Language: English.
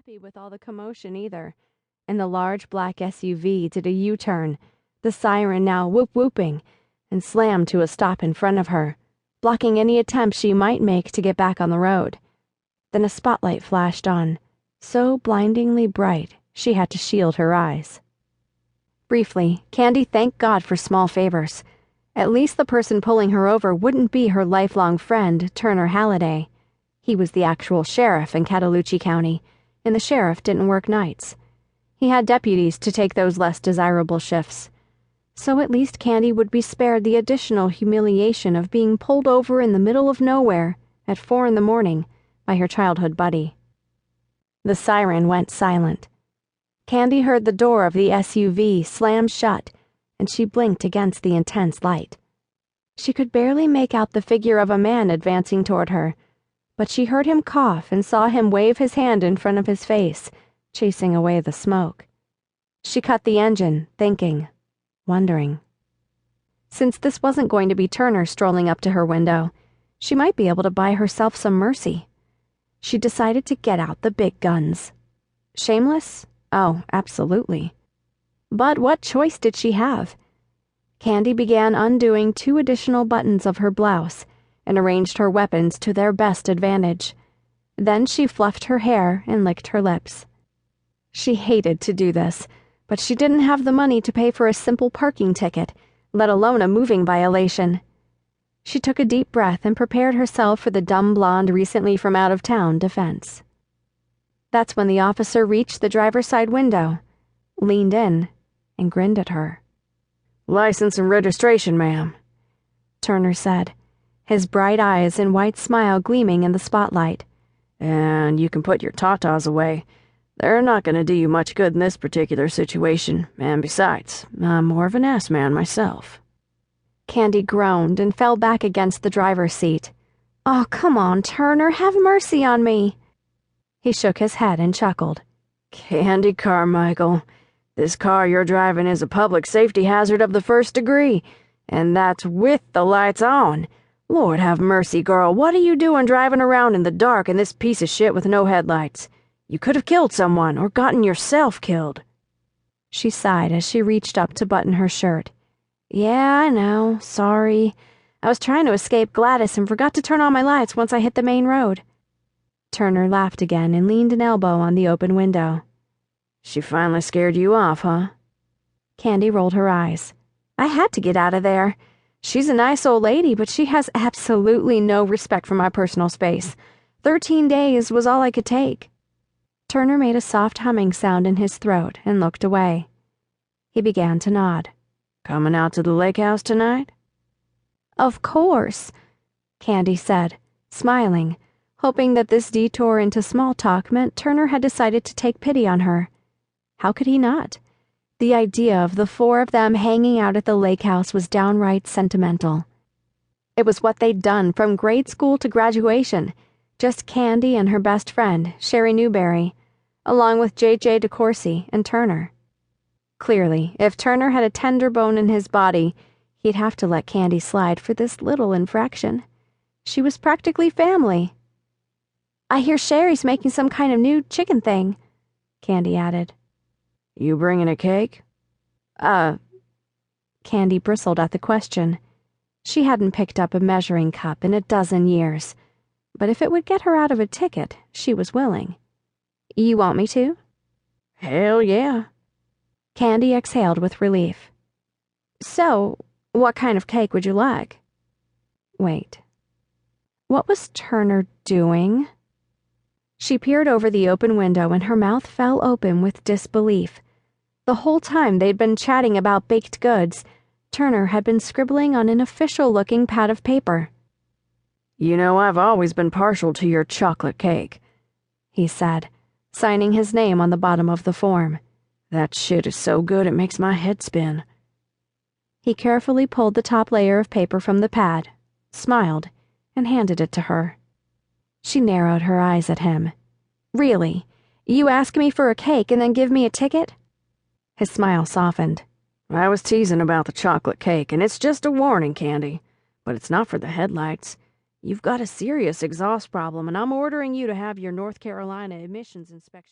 happy with all the commotion either, and the large black SUV did a U-turn, the siren now whoop-whooping, and slammed to a stop in front of her, blocking any attempt she might make to get back on the road. Then a spotlight flashed on, so blindingly bright she had to shield her eyes. Briefly, Candy thanked God for small favors. At least the person pulling her over wouldn't be her lifelong friend, Turner Halliday. He was the actual sheriff in Cataloochee County, and the sheriff didn't work nights. He had deputies to take those less desirable shifts. So at least Candy would be spared the additional humiliation of being pulled over in the middle of nowhere at 4 a.m. by her childhood buddy. The siren went silent. Candy heard the door of the SUV slam shut, and she blinked against the intense light. She could barely make out the figure of a man advancing toward her, but she heard him cough and saw him wave his hand in front of his face, chasing away the smoke. She cut the engine, thinking, wondering. Since this wasn't going to be Turner strolling up to her window, she might be able to buy herself some mercy. She decided to get out the big guns. Shameless? Oh, absolutely. But what choice did she have? Candy began undoing 2 additional buttons of her blouse and arranged her weapons to their best advantage. Then she fluffed her hair and licked her lips. She hated to do this, but she didn't have the money to pay for a simple parking ticket, let alone a moving violation. She took a deep breath and prepared herself for the dumb blonde recently from out of town defense. That's when the officer reached the driver's side window, leaned in, and grinned at her. "License and registration, ma'am," Turner said, his bright eyes and white smile gleaming in the spotlight. "And you can put your tatas away. They're not going to do you much good in this particular situation, and besides, I'm more of an ass man myself." Candy groaned and fell back against the driver's seat. "Oh, come on, Turner, have mercy on me." He shook his head and chuckled. "Candy Carmichael, this car you're driving is a public safety hazard of the first degree, and that's with the lights on. Lord have mercy, girl, what are you doing driving around in the dark in this piece of shit with no headlights? You could have killed someone or gotten yourself killed." She sighed as she reached up to button her shirt. "Yeah, I know, sorry. I was trying to escape Gladys and forgot to turn on my lights once I hit the main road." Turner laughed again and leaned an elbow on the open window. "She finally scared you off, huh?" Candy rolled her eyes. "I had to get out of there. She's a nice old lady, but she has absolutely no respect for my personal space. 13 days was all I could take." Turner made a soft humming sound in his throat and looked away. He began to nod. "Coming out to the lake house tonight?" "Of course," Candy said, smiling, hoping that this detour into small talk meant Turner had decided to take pity on her. How could he not? The idea of the 4 of them hanging out at the lake house was downright sentimental. It was what they'd done from grade school to graduation, just Candy and her best friend, Cheri Newberry, along with J.J. DeCourcy and Turner. Clearly, if Turner had a tender bone in his body, he'd have to let Candy slide for this little infraction. She was practically family. "I hear Cheri's making some kind of new chicken thing," Candy added. "You bringing a cake?" Candy bristled at the question. She hadn't picked up a measuring cup in a dozen years, but if it would get her out of a ticket, she was willing. "You want me to?" "Hell yeah." Candy exhaled with relief. "So, what kind of cake would you like?" Wait. What was Turner doing? She peered over the open window and her mouth fell open with disbelief. The whole time they'd been chatting about baked goods, Turner had been scribbling on an official-looking pad of paper. "You know, I've always been partial to your chocolate cake," he said, signing his name on the bottom of the form. "That shit is so good it makes my head spin." He carefully pulled the top layer of paper from the pad, smiled, and handed it to her. She narrowed her eyes at him. "Really? You ask me for a cake and then give me a ticket?" His smile softened. "I was teasing about the chocolate cake, and it's just a warning, Candy. But it's not for the headlights. You've got a serious exhaust problem, and I'm ordering you to have your North Carolina emissions inspection."